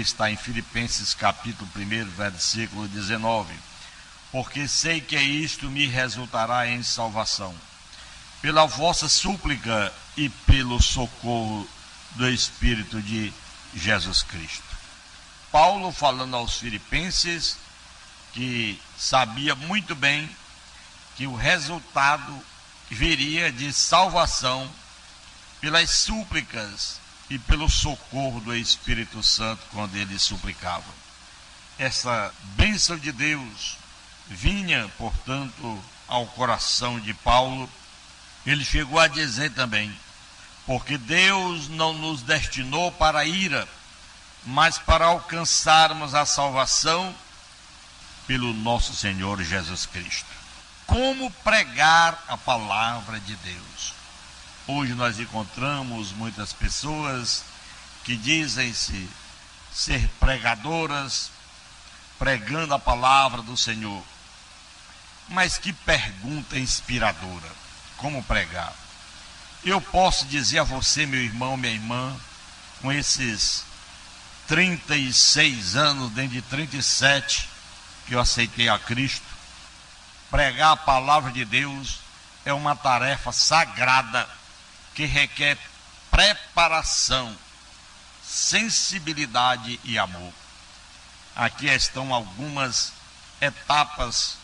está em Filipenses capítulo 1, versículo 19. Porque sei que isto me resultará em salvação, pela vossa súplica e pelo socorro do Espírito de Jesus Cristo. Paulo falando aos filipenses que sabia muito bem que o resultado viria de salvação pelas súplicas e pelo socorro do Espírito Santo quando ele suplicava. Essa bênção de Deus vinha, portanto, ao coração de Paulo. Ele chegou a dizer também: porque Deus não nos destinou para a ira, mas para alcançarmos a salvação pelo nosso Senhor Jesus Cristo. Como pregar a palavra de Deus? Hoje nós encontramos muitas pessoas que dizem-se ser pregadoras, pregando a palavra do Senhor. Mas que pergunta inspiradora: como pregar? Eu posso dizer a você, meu irmão, minha irmã, com esses 36 anos, dentro de 37, que eu aceitei a Cristo, pregar a palavra de Deus é uma tarefa sagrada que requer preparação, sensibilidade e amor. Aqui estão algumas etapas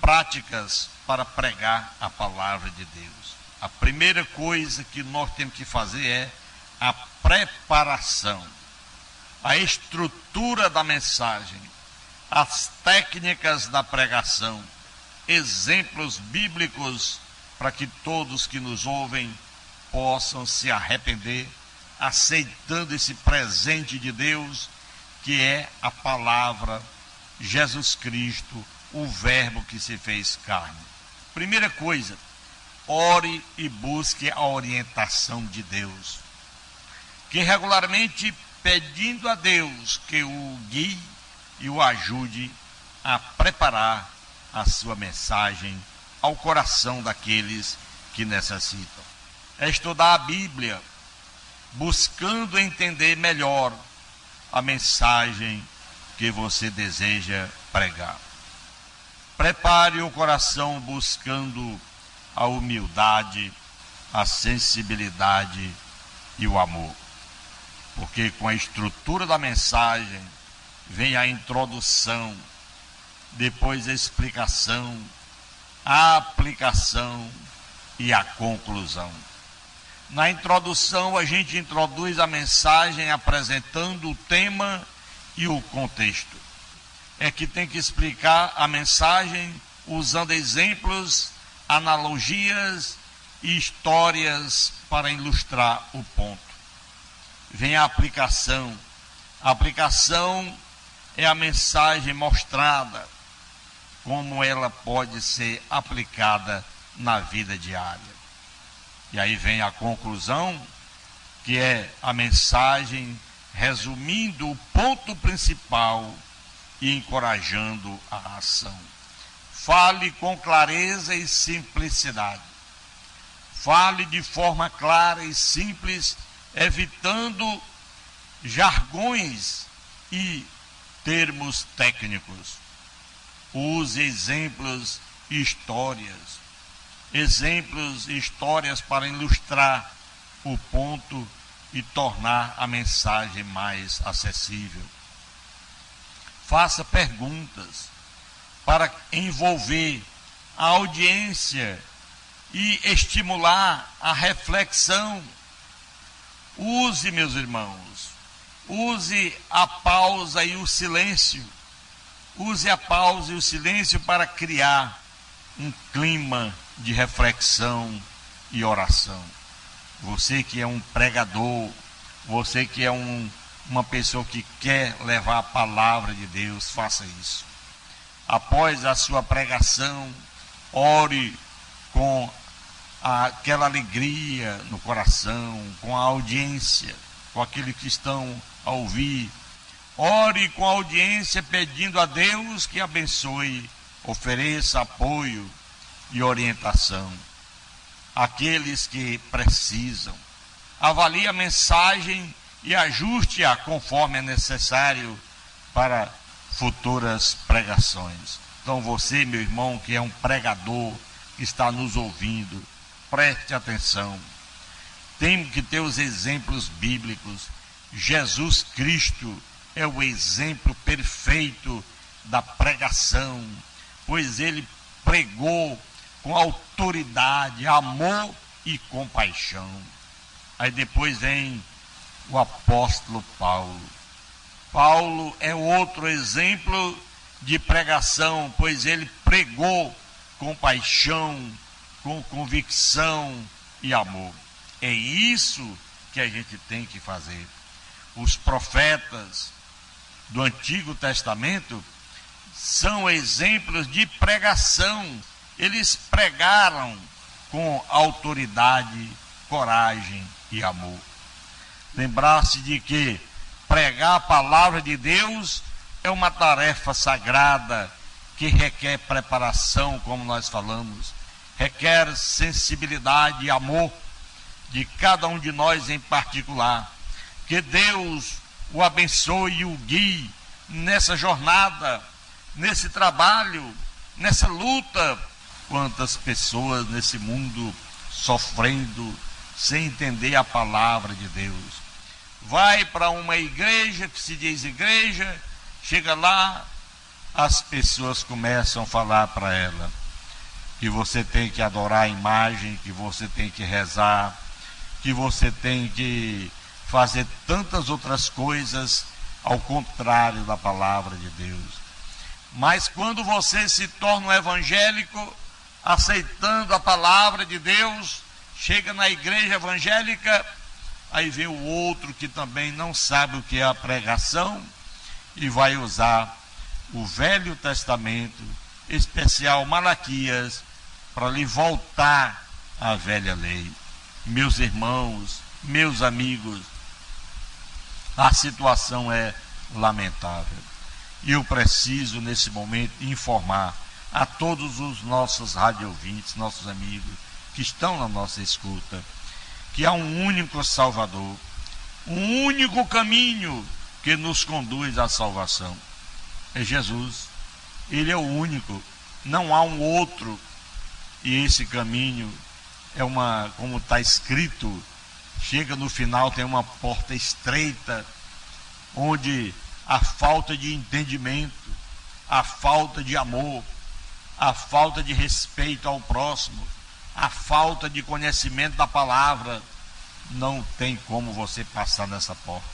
práticas para pregar a palavra de Deus. A primeira coisa que nós temos que fazer é a preparação, a estrutura da mensagem, as técnicas da pregação, exemplos bíblicos para que todos que nos ouvem possam se arrepender, aceitando esse presente de Deus, que é a palavra Jesus Cristo, o verbo que se fez carne. Primeira coisa, ore e busque a orientação de Deus, que regularmente pedindo a Deus que o guie e o ajude a preparar a sua mensagem ao coração daqueles que necessitam. É estudar a Bíblia, buscando entender melhor a mensagem que você deseja pregar. Prepare o coração buscando a humildade, a sensibilidade e o amor. Porque com a estrutura da mensagem vem a introdução, depois a explicação, a aplicação e a conclusão. Na introdução a gente introduz a mensagem apresentando o tema e o contexto. É que tem que explicar a mensagem usando exemplos, analogias e histórias para ilustrar o ponto. Vem a aplicação. A aplicação é a mensagem mostrada, como ela pode ser aplicada na vida diária. E aí vem a conclusão, que é a mensagem resumindo o ponto principal e encorajando a ação. Fale com clareza e simplicidade. Fale de forma clara e simples, evitando jargões e termos técnicos. Use exemplos e histórias. Exemplos e histórias para ilustrar o ponto e tornar a mensagem mais acessível. Faça perguntas para envolver a audiência e estimular a reflexão. Use, meus irmãos, use a pausa e o silêncio. Use a pausa e o silêncio para criar um clima de reflexão e oração. Você que é um pregador, você que é uma pessoa que quer levar a palavra de Deus, faça isso. Após a sua pregação, ore com aquela alegria no coração, com a audiência, com aqueles que estão a ouvir. Ore com a audiência pedindo a Deus que abençoe, ofereça apoio e orientação àqueles que precisam. Avalie a mensagem e ajuste-a conforme é necessário para futuras pregações. Então você, meu irmão, que é um pregador, que está nos ouvindo, preste atenção. Temos que ter os exemplos bíblicos. Jesus Cristo é o exemplo perfeito da pregação, pois ele pregou com autoridade, amor e compaixão. Aí depois vem o apóstolo Paulo. Paulo é outro exemplo de pregação, pois ele pregou com paixão, com convicção e amor. É isso que a gente tem que fazer. Os profetas do Antigo Testamento são exemplos de pregação. Eles pregaram com autoridade, coragem e amor. Lembrar-se de que pregar a palavra de Deus é uma tarefa sagrada que requer preparação, como nós falamos, requer sensibilidade e amor de cada um de nós em particular. Que Deus o abençoe e o guie nessa jornada, nesse trabalho, nessa luta. Quantas pessoas nesse mundo sofrendo, sem entender a palavra de Deus. Vai para uma igreja que se diz igreja, chega lá, as pessoas começam a falar para ela que você tem que adorar a imagem, que você tem que rezar, que você tem que fazer tantas outras coisas ao contrário da palavra de Deus. Mas quando você se torna um evangélico, aceitando a palavra de Deus, chega na igreja evangélica, aí vem o outro que também não sabe o que é a pregação e vai usar o Velho Testamento, especial Malaquias, para lhe voltar à velha lei. Meus irmãos, meus amigos, a situação é lamentável. E eu preciso, nesse momento, informar a todos os nossos radiovintes, nossos amigos que estão na nossa escuta, que há um único Salvador, um único caminho que nos conduz à salvação. É Jesus. Ele é o único, não há um outro. E esse caminho é como está escrito, chega no final, tem uma porta estreita, onde a falta de entendimento, a falta de amor, a falta de respeito ao próximo, a falta de conhecimento da palavra, não tem como você passar nessa porta.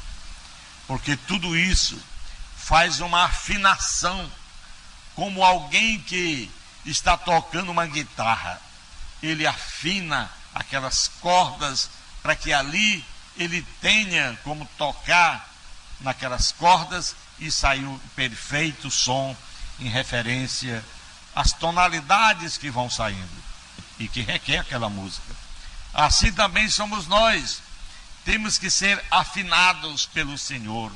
Porque tudo isso faz uma afinação, como alguém que está tocando uma guitarra. Ele afina aquelas cordas para que ali ele tenha como tocar naquelas cordas e sair o perfeito som em referência às tonalidades que vão saindo e que requer aquela música. Assim também somos nós. Temos que ser afinados pelo Senhor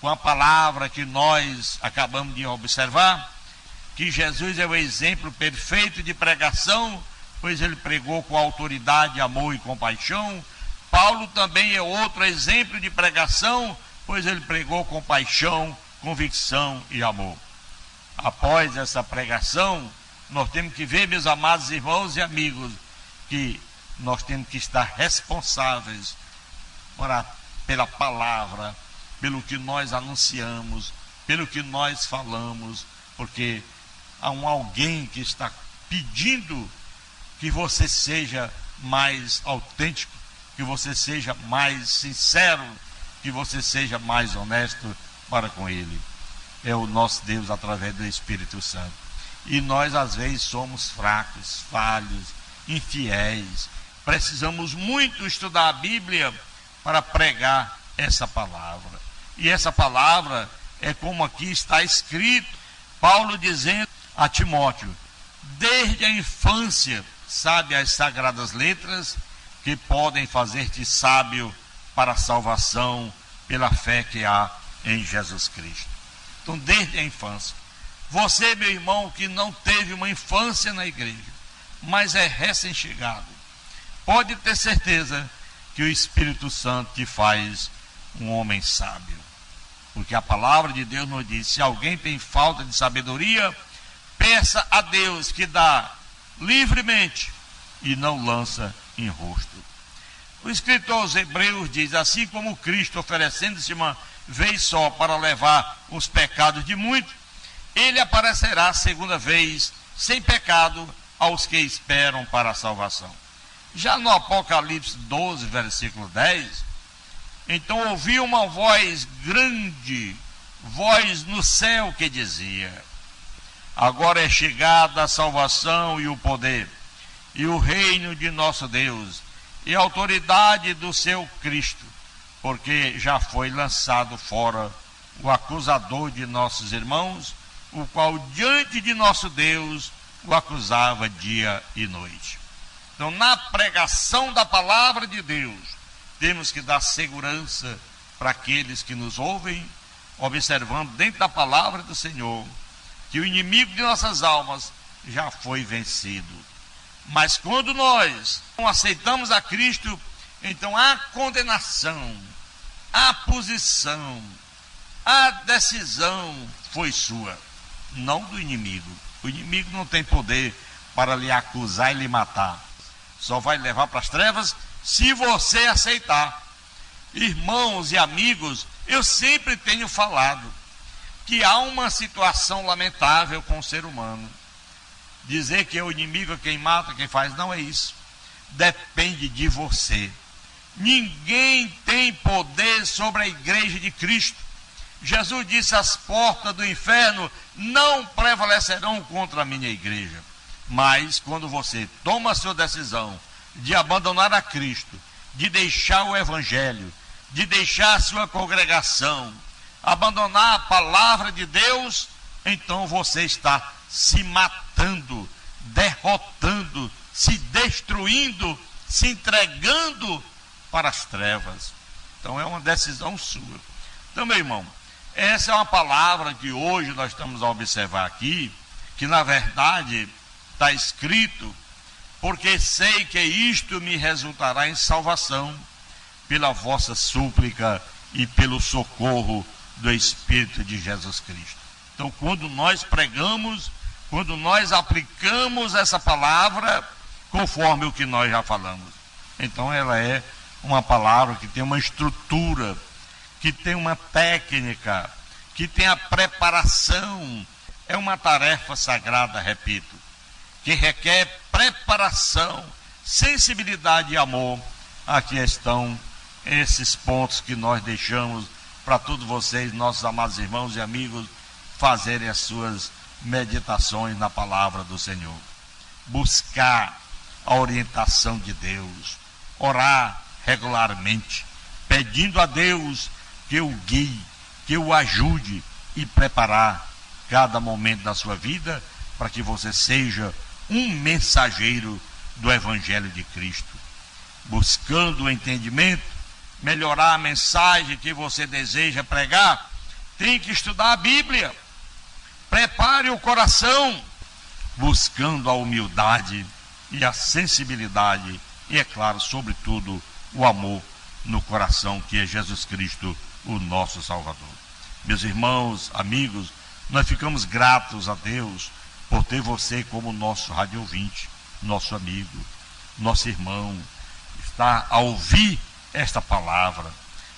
com a palavra que nós acabamos de observar, que Jesus é o exemplo perfeito de pregação, pois ele pregou com autoridade, amor e compaixão. Paulo também é outro exemplo de pregação, pois ele pregou com paixão, convicção e amor. Após essa pregação, nós temos que ver, meus amados irmãos e amigos, que nós temos que estar responsáveis pela palavra, pelo que nós anunciamos, pelo que nós falamos, porque há alguém que está pedindo que você seja mais autêntico, que você seja mais sincero, que você seja mais honesto para com Ele. É o nosso Deus através do Espírito Santo. E nós às vezes somos fracos, falhos, infiéis. Precisamos muito estudar a Bíblia para pregar essa palavra. E essa palavra é como aqui está escrito, Paulo dizendo a Timóteo: desde a infância sabe as sagradas letras que podem fazer-te sábio para a salvação pela fé que há em Jesus Cristo. Então, desde a infância, você, meu irmão, que não teve uma infância na igreja, mas é recém-chegado, pode ter certeza que o Espírito Santo te faz um homem sábio. Porque a palavra de Deus nos diz: se alguém tem falta de sabedoria, peça a Deus, que dá livremente e não lança em rosto. O escritor aos Hebreus diz: assim como Cristo, oferecendo-se uma vez só para levar os pecados de muitos, ele aparecerá segunda vez sem pecado aos que esperam para a salvação. Já no Apocalipse 12, versículo 10, então ouvi uma voz grande, voz no céu, que dizia: agora é chegada a salvação e o poder, e o reino de nosso Deus, e a autoridade do seu Cristo, porque já foi lançado fora o acusador de nossos irmãos, o qual diante de nosso Deus o acusava dia e noite. Então, na pregação da palavra de Deus, temos que dar segurança para aqueles que nos ouvem, observando dentro da palavra do Senhor que o inimigo de nossas almas já foi vencido. Mas quando nós não aceitamos a Cristo, então a condenação, a posição, a decisão foi sua, não do inimigo. O inimigo não tem poder para lhe acusar e lhe matar. Só vai levar para as trevas se você aceitar. Irmãos e amigos, eu sempre tenho falado que há uma situação lamentável com o ser humano. Dizer que é o inimigo quem mata, quem faz, não é isso. Depende de você. Ninguém tem poder sobre a igreja de Cristo. Jesus disse: as portas do inferno não prevalecerão contra a minha igreja. Mas quando você toma a sua decisão de abandonar a Cristo, de deixar o Evangelho, de deixar a sua congregação, abandonar a palavra de Deus, então você está se matando, derrotando, se destruindo, se entregando para as trevas. Então é uma decisão sua. Então, meu irmão, essa é uma palavra que hoje nós estamos a observar aqui, que na verdade está escrito: porque sei que isto me resultará em salvação, pela vossa súplica e pelo socorro do Espírito de Jesus Cristo. Então, quando nós pregamos, quando nós aplicamos essa palavra, conforme o que nós já falamos, então ela é uma palavra que tem uma estrutura, que tem uma técnica, que tem a preparação. É uma tarefa sagrada, repito, que requer preparação, sensibilidade e amor. Aqui estão esses pontos que nós deixamos para todos vocês, nossos amados irmãos e amigos, fazerem as suas meditações na palavra do Senhor. Buscar a orientação de Deus, orar regularmente, pedindo a Deus que o guie, que o ajude e preparar cada momento da sua vida para que você seja um mensageiro do Evangelho de Cristo, buscando o entendimento, melhorar a mensagem que você deseja pregar. Tem que estudar a Bíblia, prepare o coração, buscando a humildade e a sensibilidade e, é claro, sobretudo, o amor no coração, que é Jesus Cristo, o nosso Salvador. Meus irmãos, amigos, nós ficamos gratos a Deus por ter você como nosso rádio ouvinte, nosso amigo, nosso irmão, está a ouvir esta palavra.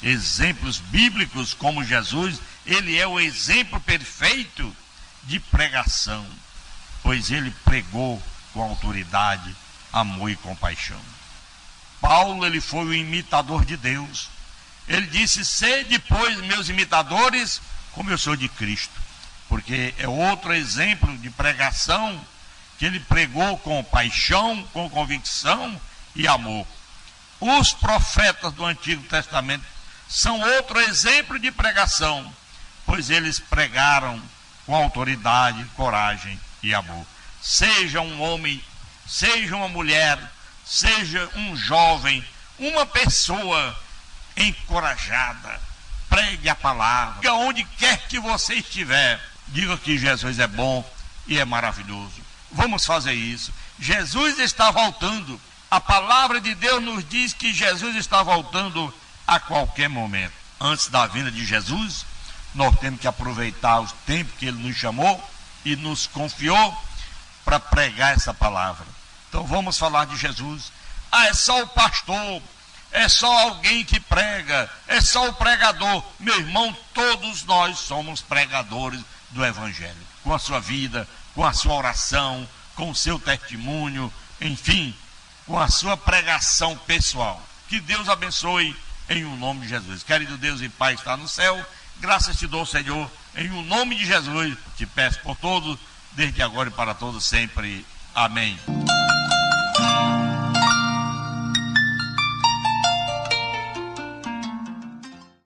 Exemplos bíblicos como Jesus, ele é o exemplo perfeito de pregação, pois ele pregou com autoridade, amor e compaixão. Paulo, ele foi o imitador de Deus. Ele disse: sede, pois, meus imitadores, como eu sou de Cristo. Porque é outro exemplo de pregação, que ele pregou com paixão, com convicção e amor. Os profetas do Antigo Testamento são outro exemplo de pregação, pois eles pregaram com autoridade, coragem e amor. Seja um homem, seja uma mulher, seja um jovem, uma pessoa encorajada, pregue a palavra. Onde quer que você estiver, diga que Jesus é bom e é maravilhoso. Vamos fazer isso. Jesus está voltando. A palavra de Deus nos diz que Jesus está voltando a qualquer momento. antes da vinda de Jesus, nós temos que aproveitar o tempo que Ele nos chamou e nos confiou para pregar essa palavra. Então vamos falar de Jesus. Ah, é só o pastor, é só alguém que prega, é só o pregador. Meu irmão, todos nós somos pregadores do Evangelho, com a sua vida, com a sua oração, com o seu testemunho, enfim, com a sua pregação pessoal. Que Deus abençoe em o nome de Jesus. Querido Deus e Pai está no céu, graças te dou, Senhor, em o nome de Jesus, te peço por todos, desde agora e para todos sempre. Amém.